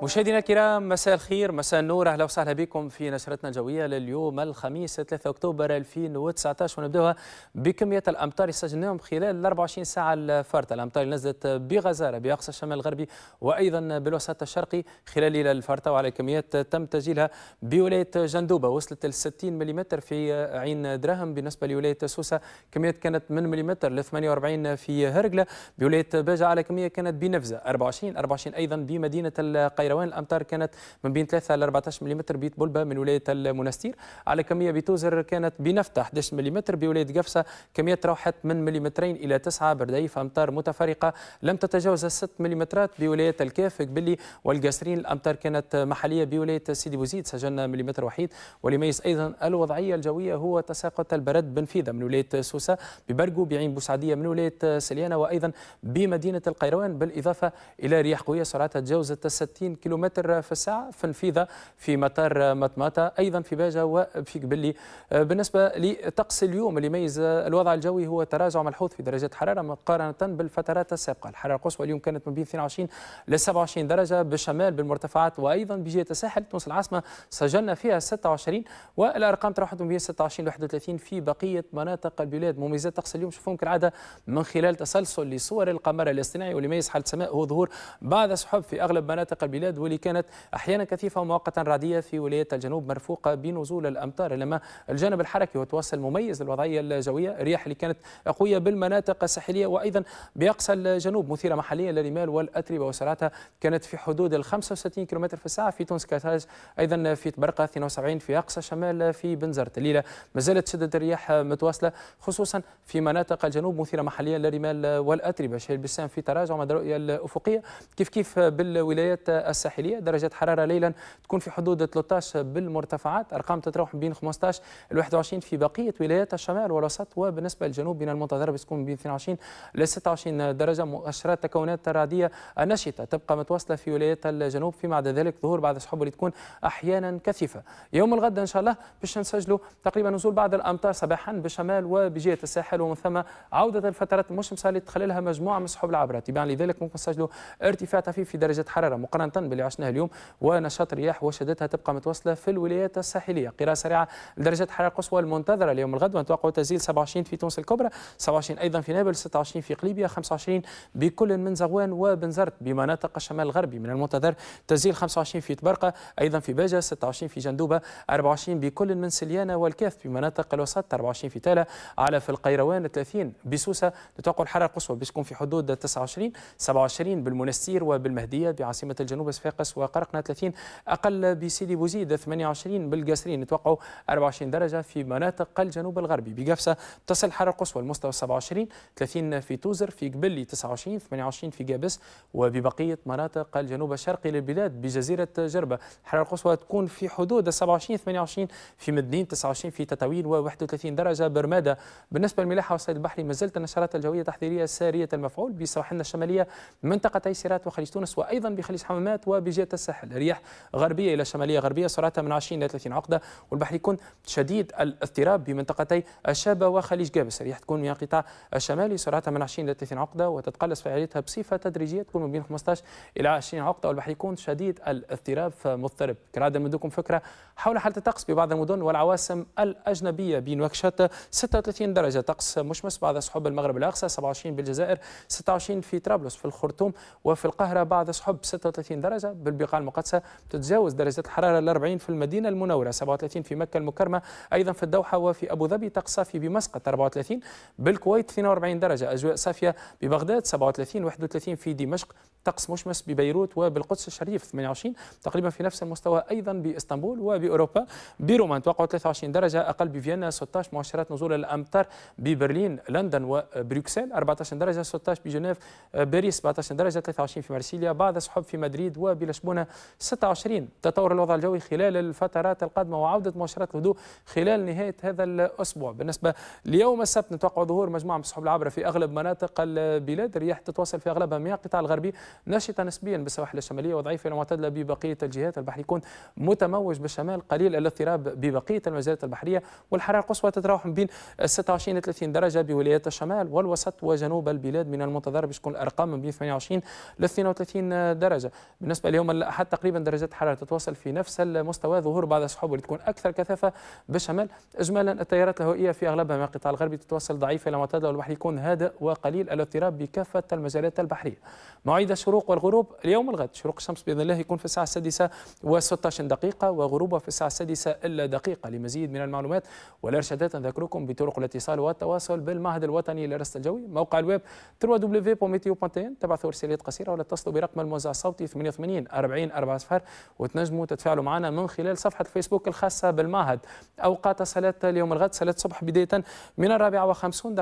مشاهدينا الكرام، مساء الخير، مساء النور، اهلا وسهلا بكم في نشرتنا الجويه لليوم الخميس 3 اكتوبر 2019. ونبداها بكميه الامطار اللي سجلناهم خلال ال 24 ساعه الفارطه. الامطار اللي نزلت بغزاره باقصى الشمال الغربي وايضا بالوسط الشرقي خلال ليله الفارطه، وعلى كميات تم تسجيلها بولايه جندوبه وصلت ل 60 ملم في عين دراهم. بالنسبه لولايه سوسه كميات كانت من ملم ل 48 في هرقله. بولايه باجه على كميه كانت بنفزه 24 ايضا بمدينه القيروان. الامطار كانت من بين 3 ل 14 ملم بيت بلبه من ولايه المنستير. على كميه بتوزر كانت بنفتح 11 ملم. بولايه قفصه كميات روحت من مليمترين الى 9. برديف امطار متفرقه لم تتجاوز 6 ملم. بولايه الكاف قبلي والقاسرين الامطار كانت محليه. بولايه سيدي بوزيد سجلنا مليمتر وحيد. وليميز ايضا الوضعيه الجويه هو تساقط البرد بنفيذه من ولايه سوسه، ببرقو بعين بوسعديه من ولايه سليانه، وايضا بمدينه القيروان، بالاضافه الى رياح قويه سرعتها تجاوزت 60 كيلومتر في الساعه في نفيذه في مطار مطماطه، ايضا في باجه وفي قبلي. بالنسبه لطقس اليوم اللي يميز الوضع الجوي هو تراجع ملحوظ في درجات الحراره مقارنه بالفترات السابقه. الحراره القصوى اليوم كانت من بين 22 ل 27 درجه بالشمال بالمرتفعات، وايضا بجهه الساحل تونس العاصمه سجلنا فيها 26، والارقام تراوحت من بين 26 ل 31 في بقيه مناطق البلاد. مميزات طقس اليوم شوفوهم كالعاده من خلال تسلسل لصور القمر الاصطناعي، واللي يميز حاله السماء هو ظهور بعض سحب في اغلب مناطق البلاد، واللي كانت احيانا كثيفه ومؤقتا رعديه في ولايه الجنوب مرفوقه بنزول الامطار. لما الجانب الحركي وتواصل مميز للوضعيه الجويه، الرياح اللي كانت قويه بالمناطق الساحليه وايضا باقصى الجنوب مثيره محليا للرمال والاتربه، وسرعتها كانت في حدود ال 65 كم في الساعه في تونس كاتاج، ايضا في تبرقه 72 في اقصى الشمال في بنزرت. الليله ما زالت شده الرياح متواصله خصوصا في مناطق الجنوب مثيره محليا للرمال والاتربه. شهر بسام في تراجع مدى الرؤيه الافقيه كيف بالولايات الساحليه. درجه حراره ليلا تكون في حدود 13 بالمرتفعات، ارقام تتراوح بين 15 ل 21 في بقيه ولايات الشمال والوسط. وبالنسبه للجنوب من المنتظر بتكون بين 22 ل 26 درجه. مؤشرات تكونات رعديه نشطه تبقى متواصله في ولايات الجنوب، فيما عدا ذلك ظهور بعض السحب اللي تكون احيانا كثيفه. يوم الغد ان شاء الله باش نسجلوا تقريبا نزول بعض الامطار صباحا بالشمال وبجهه الساحل، ومن ثم عوده الفترات المشمسه اللي تخللها مجموعه من السحب العابره. تباعا لذلك ممكن نسجلوا ارتفاع طفيف في درجه حراره مقارنه باللي عشناه اليوم، ونشاط الرياح وشدتها تبقى متواصله في الولايات الساحليه. قراءه سريعه لدرجه الحراره القصوى المنتظره اليوم الغد، ونتوقع تنزيل 27 في تونس الكبرى، 27 ايضا في نابلس، 26 في قليبيه، 25 بكل من زغوان وبنزرت. بمناطق الشمال الغربي من المنتظر تنزيل 25 في تبرقه، ايضا في باجه، 26 في جندوبه، 24 بكل من سليانه والكاف. بمناطق الوسط 24 في تاله، على في القيروان، 30 بسوسه. نتوقع الحراره القصوى باش تكون في حدود 29، 27 بالمنستير وبالمهديه بعاصمه الجنوب صفاقس وقرقنه، 30 اقل بسيدي بوزيد، 28 بالقاسرين. نتوقعوا 24 درجه في مناطق الجنوب الغربي. بقفصه تصل الحراره القصوى المستوى 27، 30 في توزر، في قبلي 29، 28 في قابس. وببقيه مناطق الجنوب الشرقي للبلاد بجزيره جربه الحراره القصوى تكون في حدود 27، 28 في مدنين، 29 في تطاوين، و31 درجه برماده. بالنسبه للملاحه والصيد البحري ما زالت النشرات الجويه تحذيريه ساريه المفعول بسواحلنا الشماليه منطقتي سيرات وخليج تونس، وايضا بخليج حمامات وبجهه الساحل. رياح غربيه الى شماليه غربيه سرعتها من 20 ل 30 عقده، والبحر يكون شديد الاضطراب بمنطقتي الشابه وخليج قابس. الرياح تكون من القطاع الشمالي سرعتها من 20 ل 30 عقده، وتتقلص فعاليتها بصفه تدريجيه تكون من بين 15 الى 20 عقده، والبحر يكون شديد الاضطراب فمضطرب. كالعاده نمدكم فكره حول حاله الطقس ببعض المدن والعواصم الاجنبيه. بنواكشوط 36 درجه طقس مشمس بعض سحب المغرب الاقصى، 27 بالجزائر، 26 في طرابلس، في الخرطوم وفي القاهره بعض سحب 36 درجه. بالبقاع المقدسه تتجاوز درجه الحراره ال 40 في المدينه المنوره، 37 في مكه المكرمه، ايضا في الدوحه وفي ابو ظبي طقس صافي بمسقط 34، بالكويت 42 درجه، اجواء صافيه ببغداد 37، 31 في دمشق، طقس مشمس ببيروت وبالقدس الشريف 28 تقريبا في نفس المستوى، ايضا باسطنبول وباوروبا. بروما نتوقع 23 درجه، اقل بفيينا 16، مؤشرات نزول الامطار ببرلين، لندن وبروكسل 14 درجه، 16 بجنيف، باريس 17 درجه، 23 في مرسيليا، بعض سحب في مدريد وبلشبونه 26. تطور الوضع الجوي خلال الفترات القادمه وعوده مؤشرات الهدوء خلال نهايه هذا الاسبوع. بالنسبه ليوم السبت نتوقع ظهور مجموعه من السحب العابره في اغلب مناطق البلاد. الرياح تتواصل في اغلبها من القطاع الغربي نشطه نسبيا بالسواحل الشماليه وضعيفه الى معتدله ببقيه الجهات. البحر يكون متموج بالشمال، قليل الاضطراب ببقيه المجالات البحريه، والحراره القصوى تتراوح من بين 26 ل 30 درجه بولايات الشمال والوسط وجنوب البلاد. من المنتظر باش تكون الارقام من بين 28 ل 32 درجه. بالنسبه بالنسبة ليوم الأحد تقريبا درجات الحرارة تتواصل في نفس المستوى، ظهور بعض السحب اللي تكون أكثر كثافة بالشمال. إجمالا التيارات الهوائية في أغلبها من القطاع الغربي تتوصل ضعيفة إلى معتدلة، والبحر يكون هادئ وقليل الاضطراب بكافة المجالات البحرية. مواعيد الشروق والغروب اليوم الغد: شروق الشمس بإذن الله يكون في الساعة 6:16 وغروبها في الساعة 6:01. لمزيد من المعلومات والإرشادات نذكركم بطرق الاتصال والتواصل بالمعهد الوطني للرصد الجوي، موقع الويب www.meteo.tn. تبعثوا رسالات قصيرة ولا تتصلوا برقم الموزع الصوتي 88 40 40، وتنجموا تتفاعلوا معنا من خلال صفحة الفيسبوك الخاصة بالمعهد. أوقات الصلاة اليوم الغد: صلاة الصبح بداية من 4:50،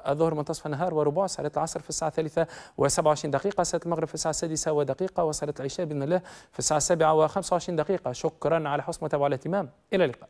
الظهر منتصف النهار وربع، صلاة العصر في الساعة 3:27، صلاة المغرب في الساعة 6:01، وصلاة العشاء بإذن الله في الساعة 7:25. شكرا على حسن المتابعة والاهتمام، إلى اللقاء.